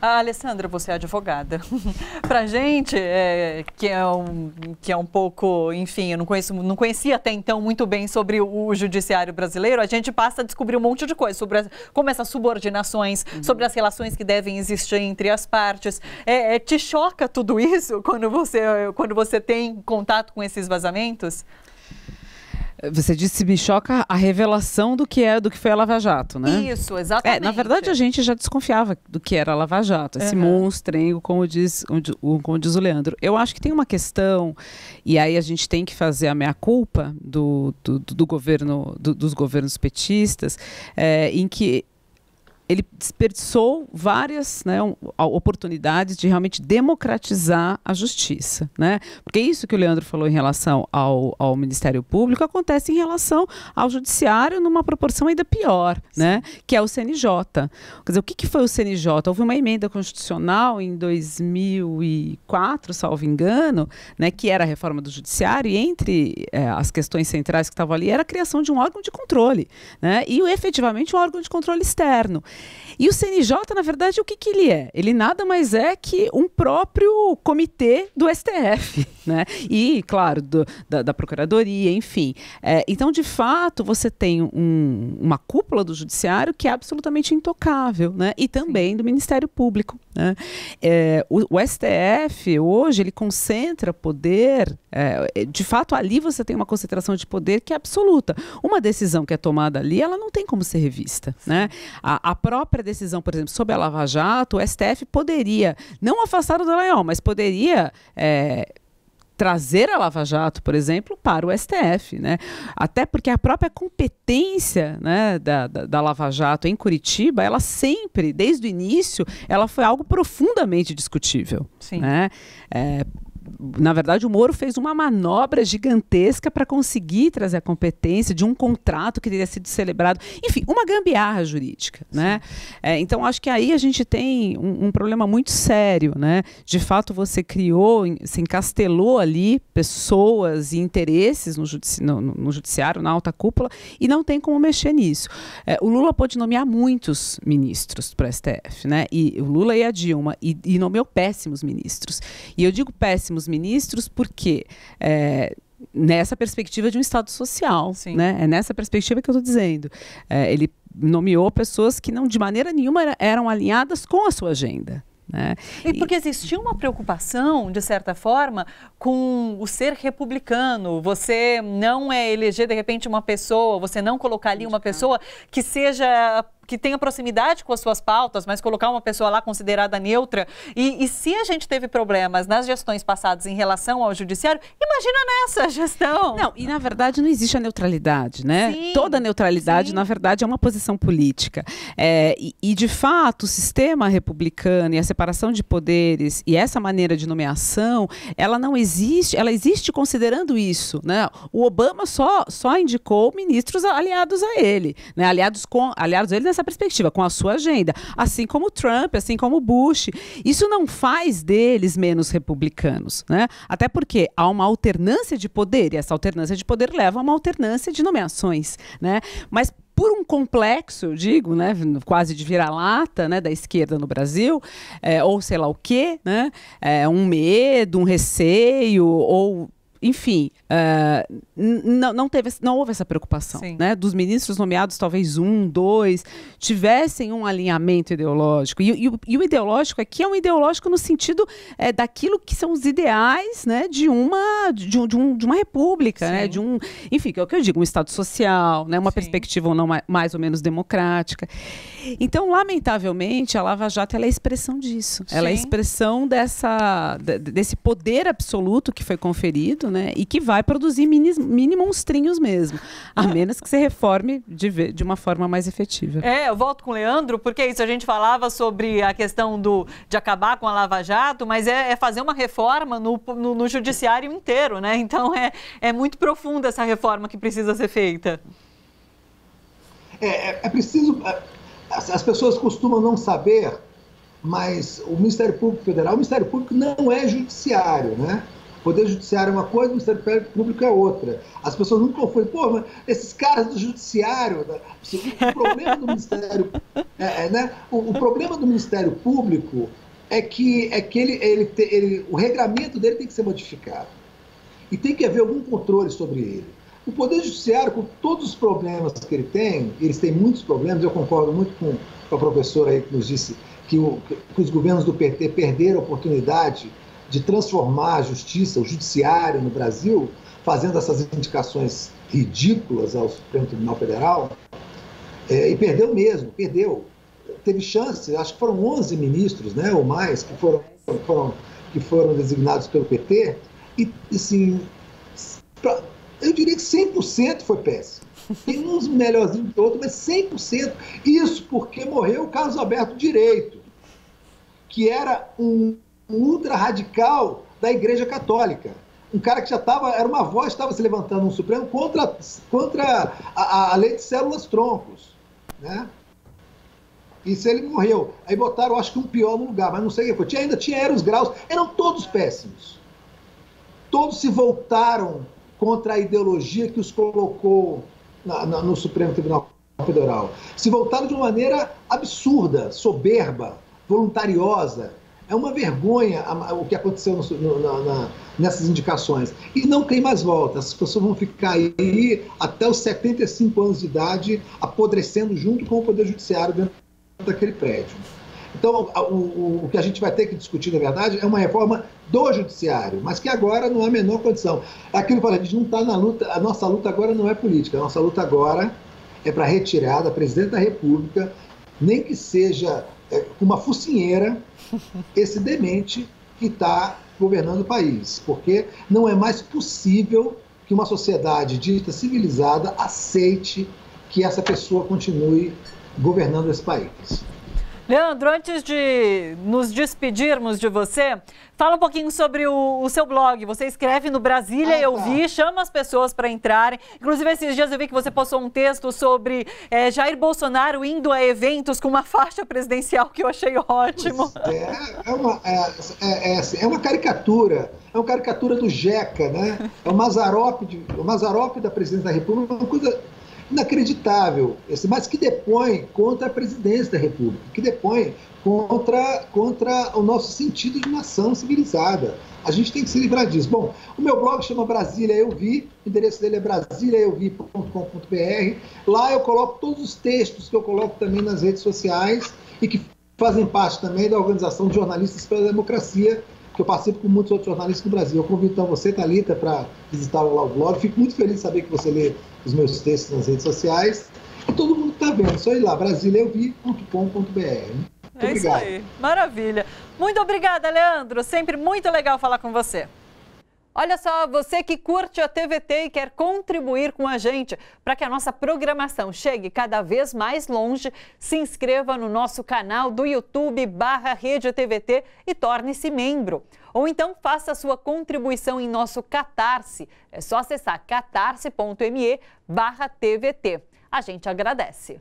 Alessandra, você é advogada. Para a gente, que é um pouco, enfim, eu não conhecia até então muito bem sobre o judiciário brasileiro, a gente passa a descobrir um monte de coisa sobre como essas subordinações, sobre as relações que devem existir entre as partes. Te choca tudo isso quando você tem contato com esses vazamentos? Você disse, me choca a revelação do que foi a Lava Jato, né? Isso, exatamente. Na verdade, a gente já desconfiava do que era a Lava Jato, esse monstrengo, como diz o Leandro. Eu acho que tem uma questão, e aí a gente tem que fazer a meia-culpa dos governos petistas, em que ele desperdiçou várias, né, oportunidades de realmente democratizar a justiça, né? Porque isso que o Leandro falou em relação ao Ministério Público acontece em relação ao Judiciário numa proporção ainda pior, né? Que é o CNJ. Quer dizer, o que foi o CNJ? Houve uma emenda constitucional em 2004, salvo engano, né, que era a reforma do Judiciário, e entre as questões centrais que estavam ali era a criação de um órgão de controle, né? E efetivamente um órgão de controle externo. E o CNJ, na verdade, o que ele é? Ele nada mais é que um próprio comitê do STF, né? E, claro, da Procuradoria, enfim. Então, de fato, você tem uma cúpula do Judiciário que é absolutamente intocável, né? E também do Ministério Público, né? O STF, hoje, ele concentra poder, de fato, ali você tem uma concentração de poder que é absoluta. Uma decisão que é tomada ali, ela não tem como ser revista, né? A própria decisão, por exemplo, sobre a Lava Jato, o STF poderia, não afastar o Dallagnol, mas poderia trazer a Lava Jato, por exemplo, para o STF, né? Até porque a própria competência, né, da Lava Jato em Curitiba, ela sempre, desde o início, ela foi algo profundamente discutível. Sim. Né? Na verdade, o Moro fez uma manobra gigantesca para conseguir trazer a competência de um contrato que teria sido celebrado. Enfim, uma gambiarra jurídica, né? Então, acho que aí a gente tem um problema muito sério, né? De fato, você se encastelou ali pessoas e interesses no judiciário, na alta cúpula, e não tem como mexer nisso. O Lula pôde nomear muitos ministros para o STF, né? E o Lula e a Dilma, e nomeou péssimos ministros. E eu digo péssimos ministros porque nessa perspectiva de um Estado social, né? É nessa perspectiva que eu estou dizendo. Ele nomeou pessoas que não, de maneira nenhuma, eram alinhadas com a sua agenda. Né? E porque existia uma preocupação, de certa forma, com o ser republicano. Você não eleger, de repente, uma pessoa, você não colocar ali uma pessoa que tenha proximidade com as suas pautas, mas colocar uma pessoa lá considerada neutra. E se a gente teve problemas nas gestões passadas em relação ao judiciário, imagina nessa gestão. Não, e na verdade não existe a neutralidade, né? Sim, toda neutralidade, na verdade, é uma posição política. E de fato, o sistema republicano e a separação de poderes e essa maneira de nomeação, ela não existe, ela existe considerando isso, né? O Obama só indicou ministros aliados a ele, né? Aliados a ele nessa perspectiva, com a sua agenda, assim como o Trump, assim como o Bush. Isso não faz deles menos republicanos, né? Até porque há uma alternância de poder, e essa alternância de poder leva a uma alternância de nomeações, né? Mas por um complexo, eu digo, né, quase de vira-lata, né, da esquerda no Brasil, ou sei lá o quê, né? Um medo, um receio, ou enfim, não houve essa preocupação, né? Dos ministros nomeados, talvez 1, 2, tivessem um alinhamento ideológico. E o ideológico aqui é um ideológico no sentido daquilo que são os ideais, né, de uma república, né, enfim, que é o que eu digo, um Estado social, né, uma perspectiva ou não mais ou menos democrática. Então, lamentavelmente, a Lava Jato ela é a expressão disso. Ela é a expressão desse poder absoluto que foi conferido, né, e que vai produzir mini monstrinhos mesmo, a menos que se reforme de uma forma mais efetiva. Eu volto com o Leandro, porque isso, a gente falava sobre a questão de acabar com a Lava Jato, mas é fazer uma reforma no judiciário inteiro, né? Então é muito profunda essa reforma que precisa ser feita. É preciso... As pessoas costumam não saber, mas o Ministério Público Federal, o Ministério Público não é judiciário, né? Poder Judiciário é uma coisa, o Ministério Público é outra. As pessoas não confundem. Pô, mas esses caras do Judiciário... O problema do Ministério... O problema do Ministério Público é que o regramento dele tem que ser modificado. E tem que haver algum controle sobre ele. O Poder Judiciário, com todos os problemas que ele tem, eles têm muitos problemas, eu concordo muito com a professora aí que nos disse que os governos do PT perderam a oportunidade de transformar a justiça, o judiciário no Brasil, fazendo essas indicações ridículas ao Supremo Tribunal Federal, e perdeu mesmo, perdeu. Teve chance, acho que foram 11 ministros, né, ou mais, que foram designados pelo PT, e assim, eu diria que 100% foi péssimo. Tem uns melhorzinhos que outros, mas 100%. Isso porque morreu o Carlos Alberto Direito, que era um ultra-radical da Igreja Católica. Um cara que já estava, era uma voz, estava se levantando no Supremo contra a lei de células-troncos, né? Isso ele morreu. Aí botaram, acho que um pior no lugar, mas não sei o que foi. Ainda tinha Eros Graus, eram todos péssimos. Todos se voltaram contra a ideologia que os colocou no Supremo Tribunal Federal. Se voltaram de uma maneira absurda, soberba, voluntariosa. É uma vergonha o que aconteceu nessas indicações. E não tem mais volta. As pessoas vão ficar aí até os 75 anos de idade, apodrecendo junto com o Poder Judiciário dentro daquele prédio. Então, o que a gente vai ter que discutir, na verdade, é uma reforma do Judiciário, mas que agora não há a menor condição. Aquilo que a gente não está na luta, a nossa luta agora não é política, a nossa luta agora é para retirar da Presidente da República, nem que seja com uma focinheira, esse demente que está governando o país, porque não é mais possível que uma sociedade dita civilizada aceite que essa pessoa continue governando esse país. Leandro, antes de nos despedirmos de você, fala um pouquinho sobre o seu blog. Você escreve no Brasília, eu vi, chama as pessoas para entrarem. Inclusive, esses dias eu vi que você postou um texto sobre Jair Bolsonaro indo a eventos com uma faixa presidencial, que eu achei ótimo. É uma caricatura. É uma caricatura do Jeca, né? É o Mazzaropi da Presidência da República, uma coisa inacreditável, mas que depõe contra a presidência da República, que depõe contra o nosso sentido de nação civilizada. A gente tem que se livrar disso. Bom, o meu blog chama Brasília Eu Vi, o endereço dele é brasiliaeuvi.com.br. Lá eu coloco todos os textos que eu coloco também nas redes sociais e que fazem parte também da Organização de Jornalistas pela Democracia, que eu participo com muitos outros jornalistas no Brasil. Eu convido então você, Thalita, para visitar lá o blog. Fico muito feliz de saber que você lê os meus textos nas redes sociais. E todo mundo está vendo. Só ir lá, brasiliaeuvi.com.br. Muito obrigado. Isso aí, maravilha. Muito obrigada, Leandro. Sempre muito legal falar com você. Olha só, você que curte a TVT e quer contribuir com a gente para que a nossa programação chegue cada vez mais longe, se inscreva no nosso canal do YouTube/Rede TVT e torne-se membro. Ou então faça a sua contribuição em nosso Catarse. É só acessar catarse.me/TVT. A gente agradece.